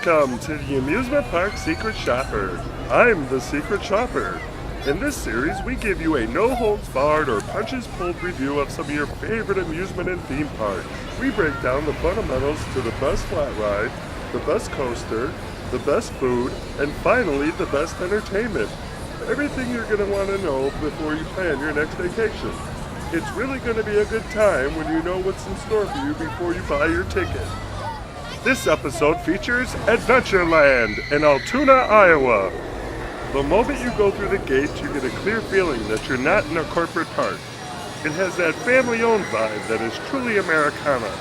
Welcome to the Amusement Park Secret Shopper. I'm the Secret Shopper. In this series, we give you a no-holds-barred or punches-pulled review of some of your favorite amusement and theme parks. We break down the fundamentals to the best flat ride, the best coaster, the best food, and finally, the best entertainment. Everything you're going to want to know before you plan your next vacation. It's really going to be a good time when you know what's in store for you before you buy your ticket. This episode features Adventureland in Altoona, Iowa. The moment you go through the gate, you get a clear feeling that you're not in a corporate park. It has that family-owned vibe that is truly Americana.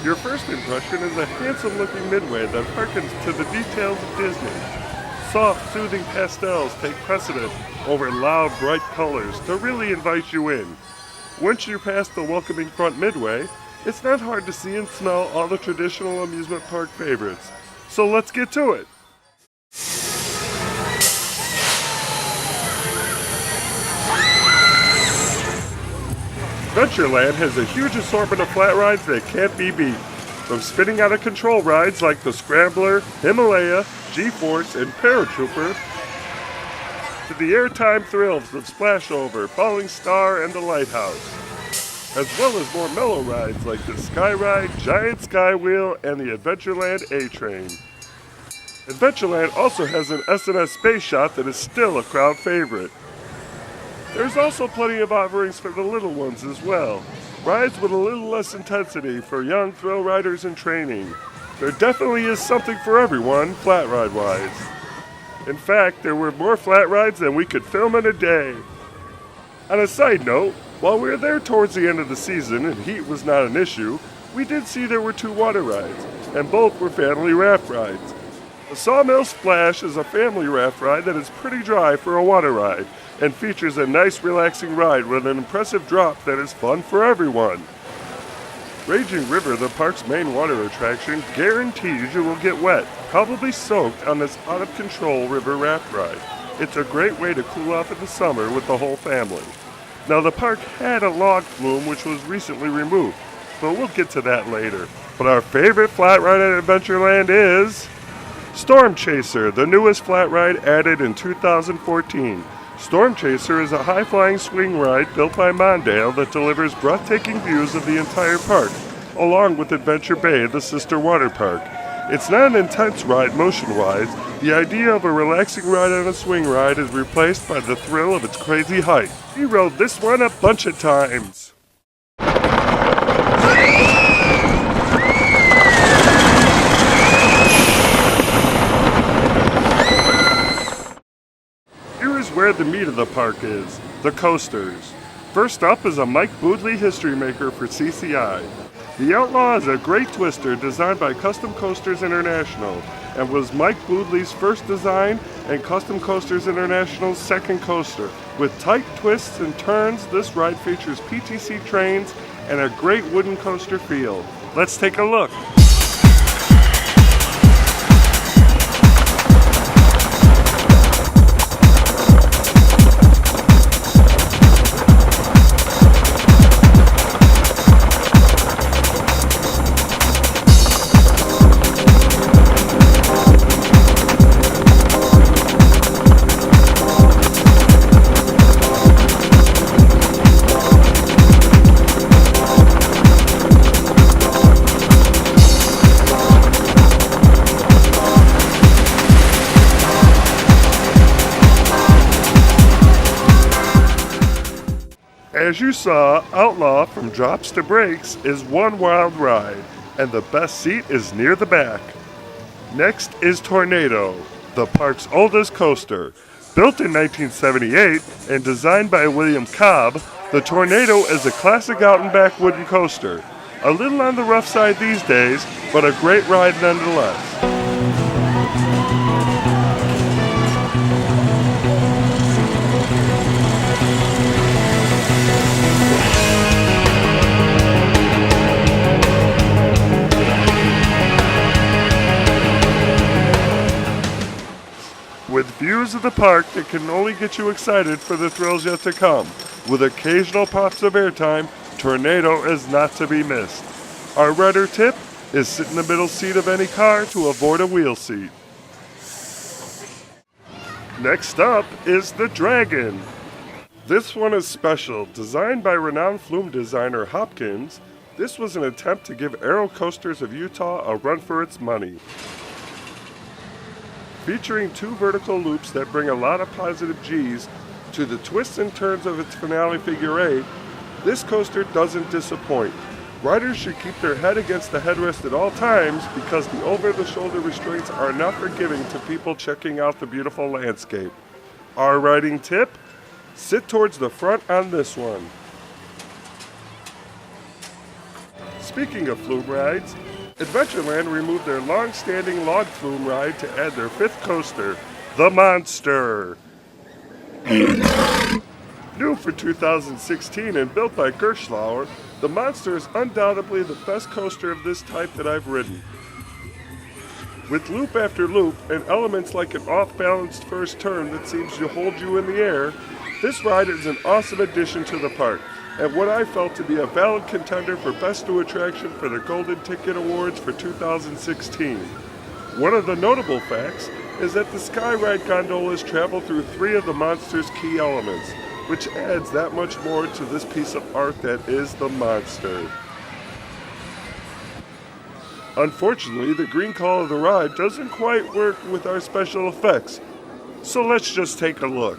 Your first impression is a handsome-looking midway that harkens to the details of Disney. Soft, soothing pastels take precedent over loud, bright colors to really invite you in. Once you pass the welcoming front midway, it's not hard to see and smell all the traditional amusement park favorites. So let's get to it. Adventureland has a huge assortment of flat rides that can't be beat. From spinning out of control rides like the Scrambler, Himalaya, G-Force, and Paratrooper, to the airtime thrills of Splashover, Falling Star, and the Lighthouse, as well as more mellow rides like the Sky Ride, Giant Skywheel, and the Adventureland A-Train. Adventureland also has an S&S Space Shot that is still a crowd favorite. There's also plenty of offerings for the little ones as well. Rides with a little less intensity for young thrill riders in training. There definitely is something for everyone, flat ride-wise. In fact, there were more flat rides than we could film in a day. On a side note, while we were there towards the end of the season and heat was not an issue, we did see there were 2 water rides, and both were family raft rides. The Sawmill Splash is a family raft ride that is pretty dry for a water ride, and features a nice relaxing ride with an impressive drop that is fun for everyone. Raging River, the park's main water attraction, guarantees you will get wet, probably soaked on this out-of-control river raft ride. It's a great way to cool off in the summer with the whole family. Now, the park had a log flume which was recently removed, but we'll get to that later. But our favorite flat ride at Adventureland is Storm Chaser, the newest flat ride added in 2014. Storm Chaser is a high-flying swing ride built by Mondale that delivers breathtaking views of the entire park, along with Adventure Bay, the sister water park. It's not an intense ride motion-wise. The idea of a relaxing ride on a swing ride is replaced by the thrill of its crazy height. We rode this one a bunch of times. Here is where the meat of the park is, the coasters. First up is a Mike Boodley History Maker for CCI. The Outlaw is a great twister designed by Custom Coasters International and was Mike Boodley's first design and Custom Coasters International's second coaster. With tight twists and turns, this ride features PTC trains and a great wooden coaster feel. Let's take a look. As you saw, Outlaw from drops to breaks is one wild ride, and the best seat is near the back. Next is Tornado, the park's oldest coaster. Built in 1978 and designed by William Cobb, the Tornado is a classic out-and-back wooden coaster. A little on the rough side these days, but a great ride nonetheless. With views of the park that can only get you excited for the thrills yet to come. With occasional pops of airtime, Tornado is not to be missed. Our rider tip, is sit in the middle seat of any car to avoid a wheel seat. Next up is the Dragon. This one is special. Designed by renowned flume designer Hopkins, this was an attempt to give Aero Coasters of Utah a run for its money. Featuring 2 vertical loops that bring a lot of positive G's to the twists and turns of its finale figure 8, this coaster doesn't disappoint. Riders should keep their head against the headrest at all times because the over-the-shoulder restraints are not forgiving to people checking out the beautiful landscape. Our riding tip? Sit towards the front on this one. Speaking of flume rides, Adventureland removed their long-standing log flume ride to add their 5th coaster, the Monster. New for 2016 and built by Gerstlauer, the Monster is undoubtedly the best coaster of this type that I've ridden. With loop after loop and elements like an off-balanced first turn that seems to hold you in the air, this ride is an awesome addition to the park, and what I felt to be a valid contender for Best New Attraction for the Golden Ticket Awards for 2016. One of the notable facts is that the Skyride gondolas travel through 3 of the Monster's key elements, which adds that much more to this piece of art that is the Monster. Unfortunately, the green call of the ride doesn't quite work with our special effects, so let's just take a look.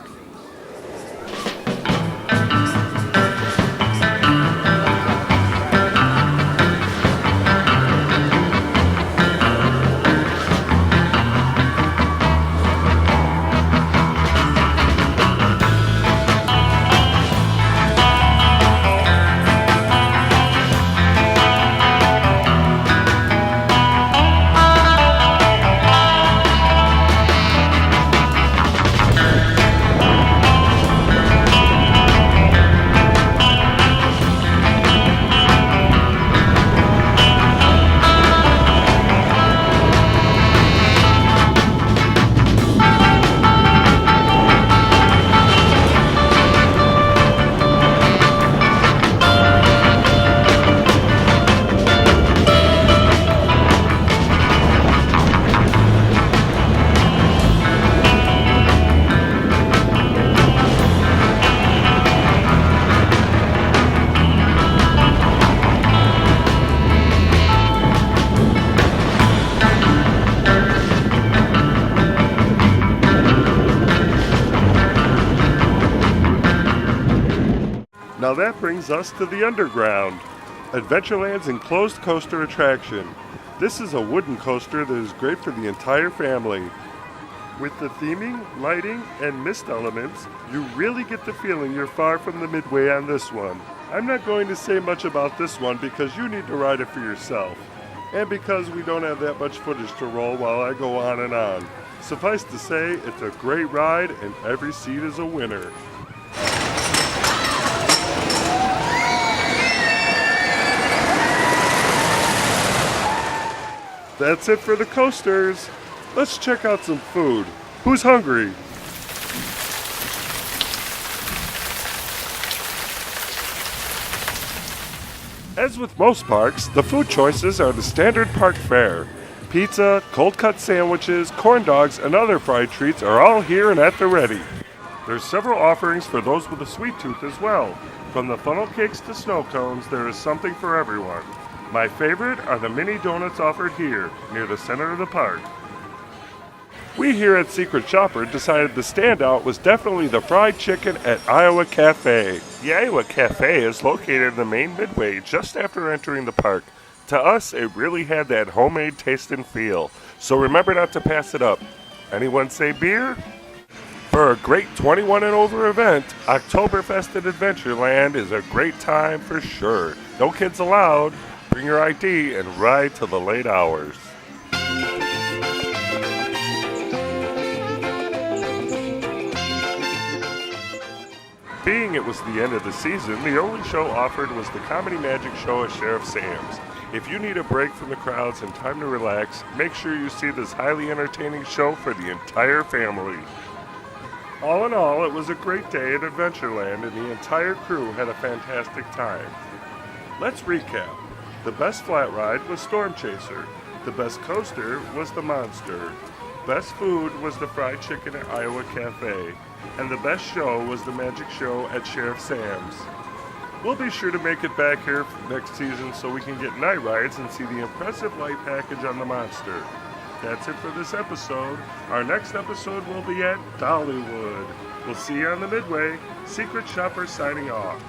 Now that brings us to the Underground, Adventureland's enclosed coaster attraction. This is a wooden coaster that is great for the entire family. With the theming, lighting, and mist elements, you really get the feeling you're far from the midway on this one. I'm not going to say much about this one because you need to ride it for yourself, and because we don't have that much footage to roll while I go on and on. Suffice to say, it's a great ride and every seat is a winner. That's it for the coasters. Let's check out some food. Who's hungry? As with most parks, the food choices are the standard park fare. Pizza, cold cut sandwiches, corn dogs, and other fried treats are all here and at the ready. There's several offerings for those with a sweet tooth as well. From the funnel cakes to snow cones, there is something for everyone. My favorite are the mini donuts offered here, near the center of the park. We here at Secret Shopper decided the standout was definitely the fried chicken at Iowa Cafe. The Iowa Cafe is located in the main midway just after entering the park. To us, it really had that homemade taste and feel, so remember not to pass it up. Anyone say beer? For a great 21 and over event, Oktoberfest at Adventureland is a great time for sure. No kids allowed. Bring your ID and ride till the late hours. Being it was the end of the season, the only show offered was the Comedy Magic Show at Sheriff Sam's. If you need a break from the crowds and time to relax, make sure you see this highly entertaining show for the entire family. All in all, it was a great day at Adventureland and the entire crew had a fantastic time. Let's recap. The best flat ride was Storm Chaser. The best coaster was the Monster. Best food was the fried chicken at Iowa Cafe. And the best show was the magic show at Sheriff Sam's. We'll be sure to make it back here next season so we can get night rides and see the impressive light package on the Monster. That's it for this episode. Our next episode will be at Dollywood. We'll see you on the Midway. Secret Shopper signing off.